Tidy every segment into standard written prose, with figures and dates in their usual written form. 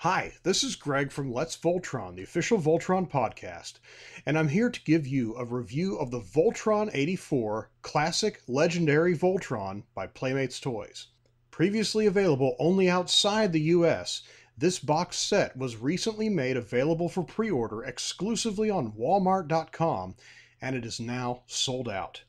Hi, this is Greg from Let's Voltron, the official Voltron podcast, and I'm here to give you a review of the Voltron 84 Classic Legendary Voltron by Playmates Toys. Previously available only outside the US, this box set was recently made available for pre-order exclusively on Walmart.com, and it is now sold out.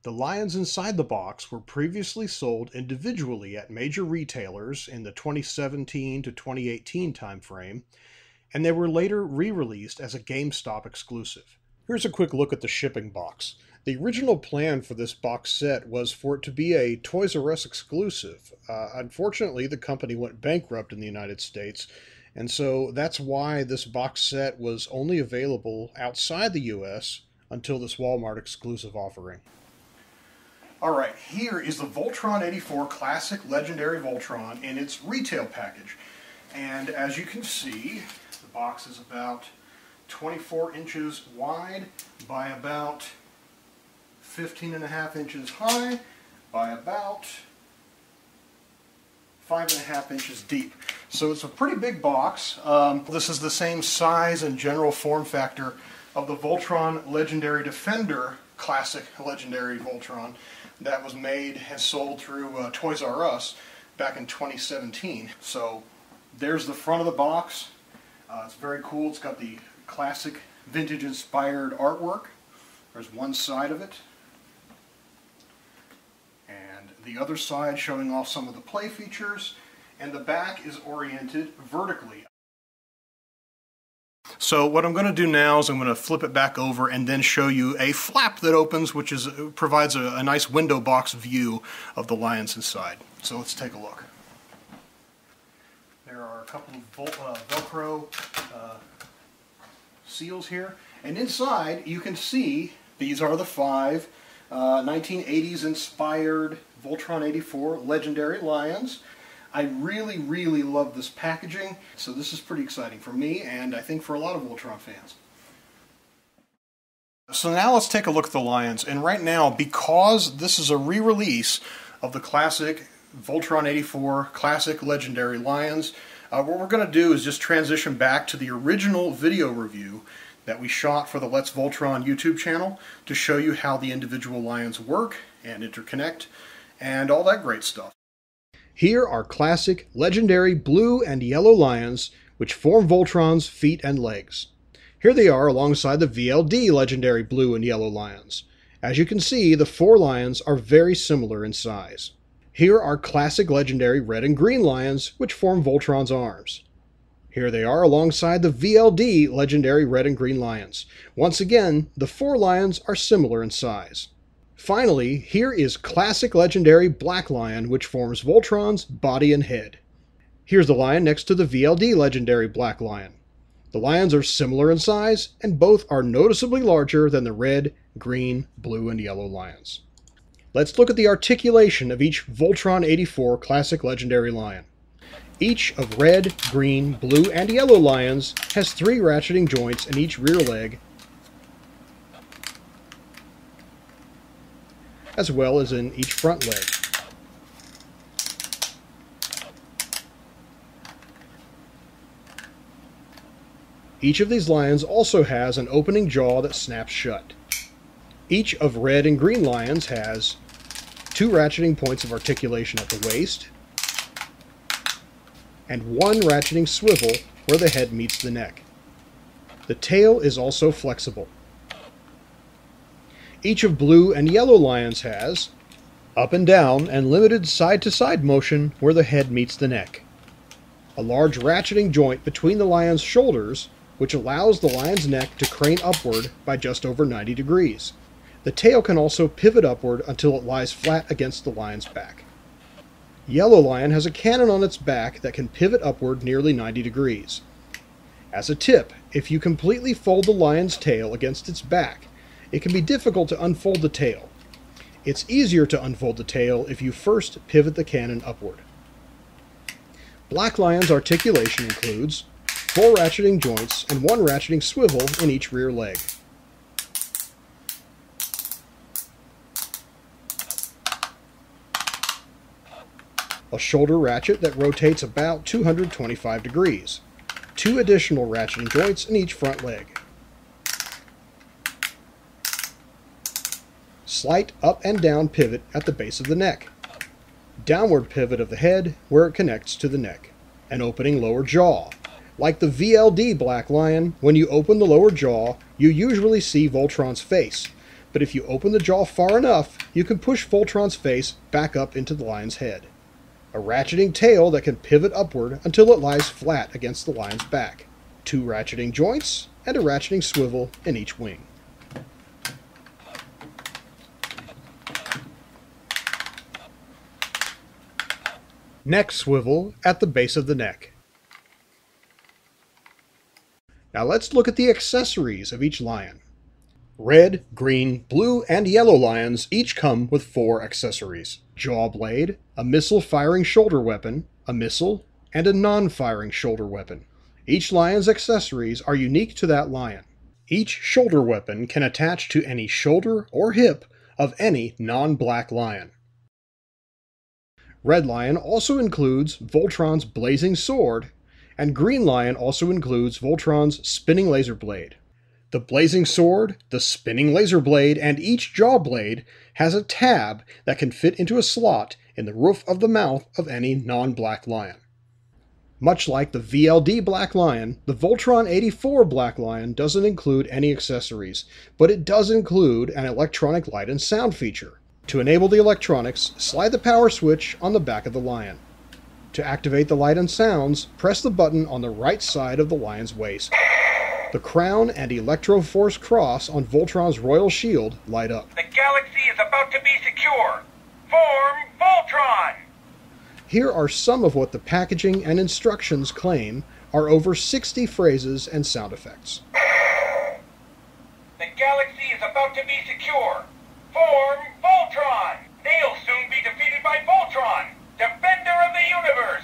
The lions inside the box were previously sold individually at major retailers in the 2017 to 2018 timeframe, and they were later re-released as a GameStop exclusive. Here's a quick look at the shipping box. The original plan for this box set was for it to be a Toys R Us exclusive. Unfortunately, the company went bankrupt in the United States, and so that's why this box set was only available outside the US until this Walmart exclusive offering. Alright, here is the Voltron 84 Classic Legendary Voltron in its retail package. And as you can see, the box is about 24 inches wide by about 15.5 inches high by about 5.5 inches deep. So it's a pretty big box. This is the same size and general form factor of the Voltron Legendary Defender Classic Legendary Voltron that was made and sold through Toys R Us back in 2017. So there's the front of the box. It's very cool. It's got the classic vintage inspired artwork. There's one side of it. And the other side showing off some of the play features. And the back is oriented vertically. So what I'm going to do now is I'm going to flip it back over and then show you a flap that opens, which provides a nice window box view of the lions inside. So let's take a look. There are a couple of Velcro seals here, and inside you can see these are the 5 1980s inspired Voltron 84 Legendary Lions. I really love this packaging, so this is pretty exciting for me and I think for a lot of Voltron fans. So now let's take a look at the lions, and right now, because this is a re-release of the classic Voltron 84 Classic Legendary Lions, what we're going to do is just transition back to the original video review that we shot for the Let's Voltron YouTube channel to show you how the individual lions work and interconnect and all that great stuff. Here are classic, legendary blue and yellow lions, which form Voltron's feet and legs. Here they are alongside the VLD legendary blue and yellow lions. As you can see, the 4 lions are very similar in size. Here are classic legendary red and green lions, which form Voltron's arms. Here they are alongside the VLD legendary red and green lions. Once again, the 4 lions are similar in size. Finally, here is classic legendary black lion, which forms Voltron's body and head. Here's the lion next to the VLD legendary black lion. The lions are similar in size, and both are noticeably larger than the red, green, blue, and yellow lions. Let's look at the articulation of each Voltron 84 classic legendary lion. Each of red, green, blue, and yellow lions has 3 ratcheting joints in each rear leg, as well as in each front leg. Each of these lions also has an opening jaw that snaps shut. Each of red and green lions has 2 ratcheting points of articulation at the waist, and 1 ratcheting swivel where the head meets the neck. The tail is also flexible. Each of blue and yellow lions has up and down and limited side-to-side motion where the head meets the neck. A large ratcheting joint between the lion's shoulders, which allows the lion's neck to crane upward by just over 90 degrees. The tail can also pivot upward until it lies flat against the lion's back. Yellow lion has a cannon on its back that can pivot upward nearly 90 degrees. As a tip, if you completely fold the lion's tail against its back, it can be difficult to unfold the tail. It's easier to unfold the tail if you first pivot the cannon upward. Black lion's articulation includes 4 ratcheting joints and 1 ratcheting swivel in each rear leg. a shoulder ratchet that rotates about 225 degrees, 2 additional ratcheting joints in each front leg, slight up and down pivot at the base of the neck, downward pivot of the head where it connects to the neck, an opening lower jaw. Like the VLD Black Lion, when you open the lower jaw, you usually see Voltron's face, but if you open the jaw far enough, you can push Voltron's face back up into the lion's head. A ratcheting tail that can pivot upward until it lies flat against the lion's back, 2 ratcheting joints, and a ratcheting swivel in each wing. Neck swivel at the base of the neck. Now let's look at the accessories of each lion. Red, green, blue, and yellow lions each come with 4 accessories: jaw blade, a missile-firing shoulder weapon, a missile, and a non-firing shoulder weapon. Each lion's accessories are unique to that lion. Each shoulder weapon can attach to any shoulder or hip of any non-black lion. Red Lion also includes Voltron's blazing sword, and Green Lion also includes Voltron's spinning laser blade. The blazing sword, the spinning laser blade, and each jaw blade has a tab that can fit into a slot in the roof of the mouth of any non-black lion. Much like the VLD Black Lion, the Voltron 84 Black Lion doesn't include any accessories, but it does include an electronic light and sound feature. To enable the electronics, slide the power switch on the back of the lion. To activate the light and sounds, press the button on the right side of the lion's waist. The crown and Electro-Force cross on Voltron's royal shield light up. The galaxy is about to be secure. Form Voltron! Here are some of what the packaging and instructions claim are over 60 phrases and sound effects. The galaxy is about to be secure. Form Voltron! They'll soon be defeated by Voltron, defender of the universe!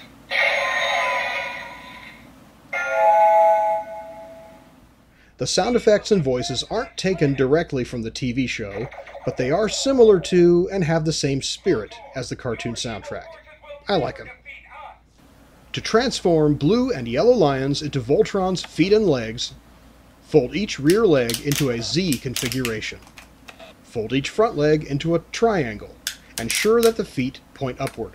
The sound effects and voices aren't taken directly from the TV show, but they are similar to and have the same spirit as the cartoon soundtrack. I like them. To transform blue and yellow lions into Voltron's feet and legs, fold each rear leg into a Z configuration. Fold each front leg into a triangle, ensure that the feet point upward.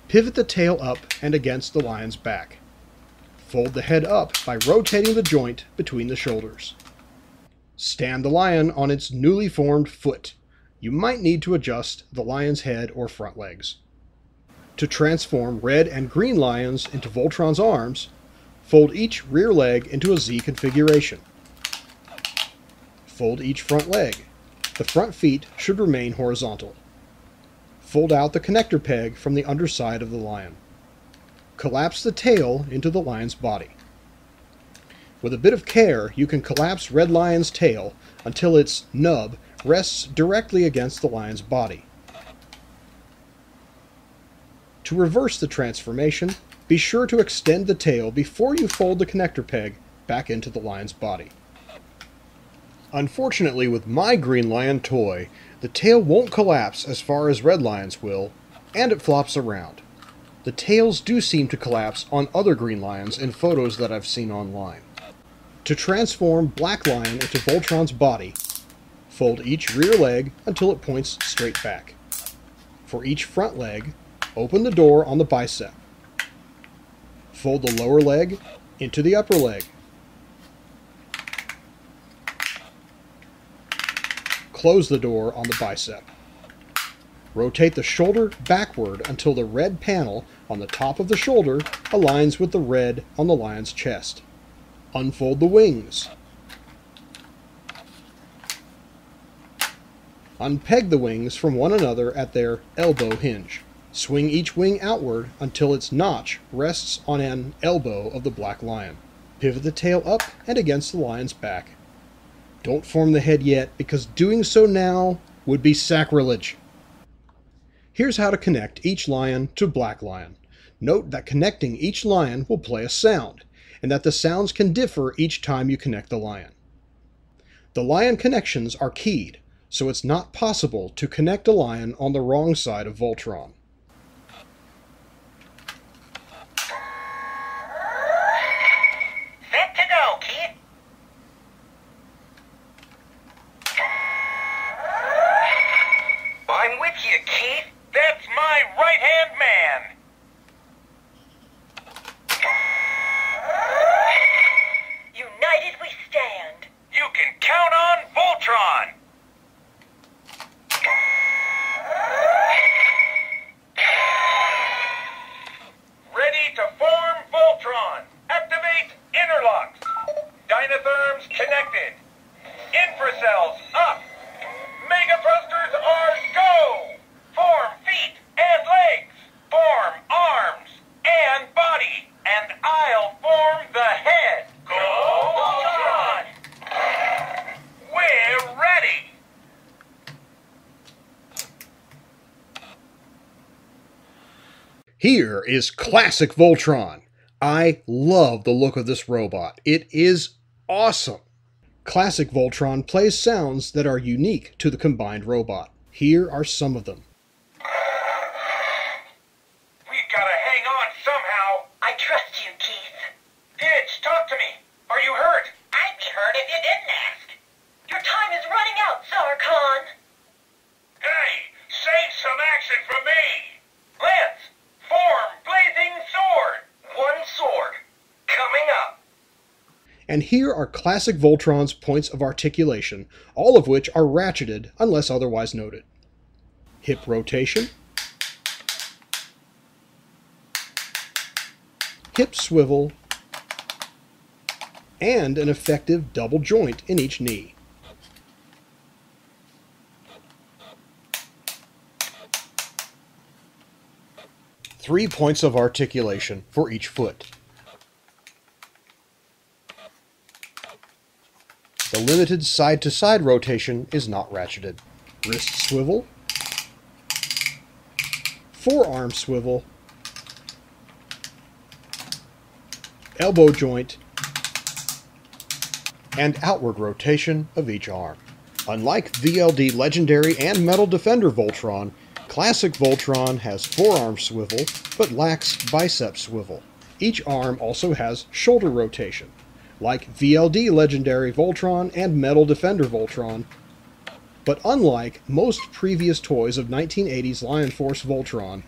Pivot the tail up and against the lion's back. Fold the head up by rotating the joint between the shoulders. Stand the lion on its newly formed foot. You might need to adjust the lion's head or front legs. To transform red and green lions into Voltron's arms, fold each rear leg into a Z configuration. Fold each front leg. The front feet should remain horizontal. Fold out the connector peg from the underside of the lion. Collapse the tail into the lion's body. With a bit of care, you can collapse Red Lion's tail until its nub rests directly against the lion's body. To reverse the transformation, be sure to extend the tail before you fold the connector peg back into the lion's body. Unfortunately, with my Green Lion toy, the tail won't collapse as far as Red Lion's will, and it flops around. The tails do seem to collapse on other Green Lions in photos that I've seen online. To transform Black Lion into Voltron's body, fold each rear leg until it points straight back. For each front leg, open the door on the bicep. Fold the lower leg into the upper leg. Close the door on the bicep. Rotate the shoulder backward until the red panel on the top of the shoulder aligns with the red on the lion's chest. Unfold the wings. Unpeg the wings from one another at their elbow hinge. Swing each wing outward until its notch rests on an elbow of the Black Lion. Pivot the tail up and against the lion's back. Don't form the head yet, because doing so now would be sacrilege. Here's how to connect each lion to Black Lion. Note that connecting each lion will play a sound, and that the sounds can differ each time you connect the lion. The lion connections are keyed, so it's not possible to connect a lion on the wrong side of Voltron. Here is Classic Voltron. I love the look of this robot. It is awesome. Classic Voltron plays sounds that are unique to the combined robot. Here are some of them. We gotta hang on somehow. I trust you, Keith. Hitch, talk to me. Are you hurt? I'd be hurt if you didn't ask. Your time is running out, Zarkon. Hey, save some action for me. Lance, form Blazing Sword. One sword. Coming up. And here are Classic Voltron's points of articulation, all of which are ratcheted unless otherwise noted. Hip rotation, hip swivel, and an effective double joint in each knee. Three points of articulation for each foot. The limited side-to-side rotation is not ratcheted. Wrist swivel, forearm swivel, elbow joint, and outward rotation of each arm. Unlike VLD Legendary and Metal Defender Voltron, Classic Voltron has forearm swivel, but lacks bicep swivel. Each arm also has shoulder rotation, like VLD Legendary Voltron and Metal Defender Voltron. But unlike most previous toys of 1980s Lion Force Voltron,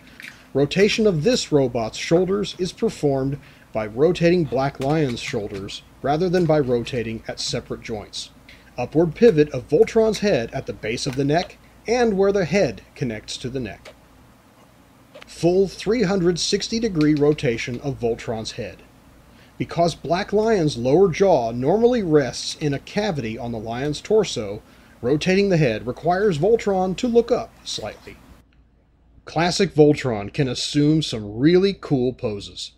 rotation of this robot's shoulders is performed by rotating Black Lion's shoulders rather than by rotating at separate joints. Upward pivot of Voltron's head at the base of the neck and where the head connects to the neck. Full 360-degree rotation of Voltron's head. Because Black Lion's lower jaw normally rests in a cavity on the lion's torso, rotating the head requires Voltron to look up slightly. Classic Voltron can assume some really cool poses.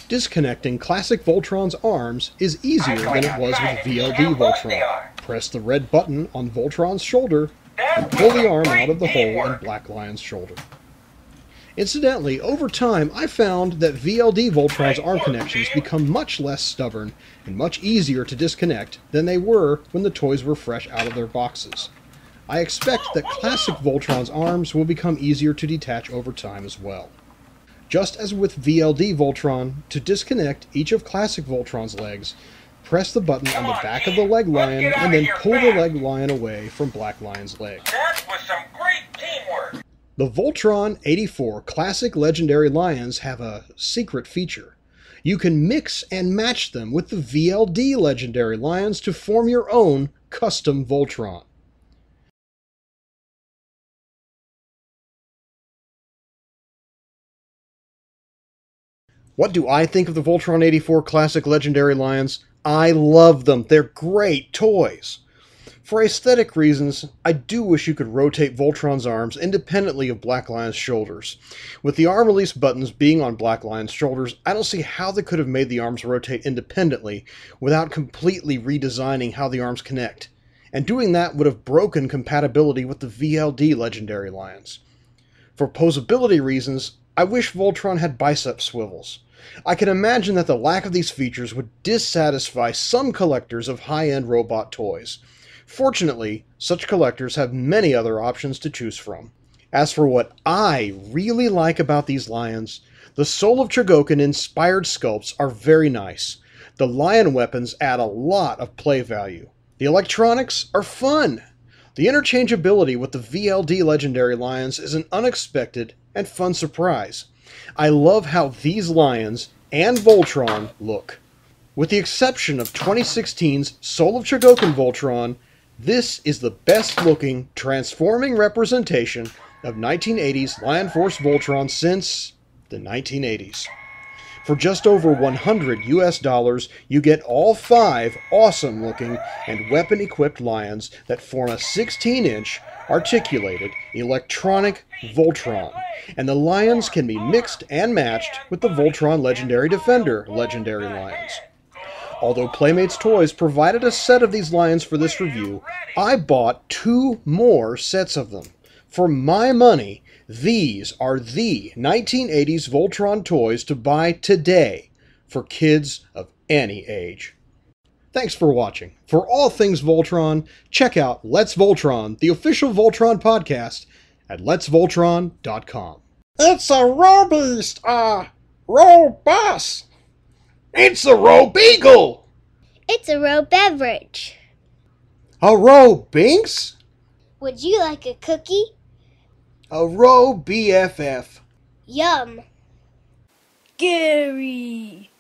Disconnecting Classic Voltron's arms is easier than it was with VLD Voltron. Press the red button on Voltron's shoulder and pull the arm out of the hole in Black Lion's shoulder. Incidentally, over time I found that VLD Voltron's arm connections become much less stubborn and much easier to disconnect than they were when the toys were fresh out of their boxes. I expect that Classic Voltron's arms will become easier to detach over time as well. Just as with VLD Voltron, to disconnect each of Classic Voltron's legs, press the button on the back of the leg lion and then pull the leg lion away from Black Lion's leg. That was some great teamwork. The Voltron 84 Classic Legendary Lions have a secret feature. You can mix and match them with the VLD Legendary Lions to form your own custom Voltron. What do I think of the Voltron 84 Classic Legendary Lions? I love them. They're great toys. For aesthetic reasons, I do wish you could rotate Voltron's arms independently of Black Lion's shoulders. With the arm release buttons being on Black Lion's shoulders, I don't see how they could have made the arms rotate independently without completely redesigning how the arms connect. And doing that would have broken compatibility with the VLD Legendary Lions. For posability reasons, I wish Voltron had bicep swivels. I can imagine that the lack of these features would dissatisfy some collectors of high-end robot toys. Fortunately, such collectors have many other options to choose from. As for what I really like about these lions, the Soul of Chogokin inspired sculpts are very nice. The lion weapons add a lot of play value. The electronics are fun. The interchangeability with the VLD Legendary Lions is an unexpected and fun surprise. I love how these lions and Voltron look. With the exception of 2016's Soul of Chogokin Voltron, this is the best looking transforming representation of 1980s Lion Force Voltron since the 1980s. For just over $100 US, you get all 5 awesome looking and weapon equipped lions that form a 16-inch articulated electronic Voltron, and the lions can be mixed and matched with the Voltron Legendary Defender Legendary Lions. Although Playmates Toys provided a set of these lions for this review, I bought 2 more sets of them. For my money, these are the 1980s Voltron toys to buy today for kids of any age. Thanks for watching. For all things Voltron, check out Let's Voltron, the official Voltron podcast, at letsvoltron.com. It's a Robeast, Robus. It's a Robeagle! It's a Roe beverage. A Robinks? Would you like a cookie? A Roe BFF. Yum. Gary.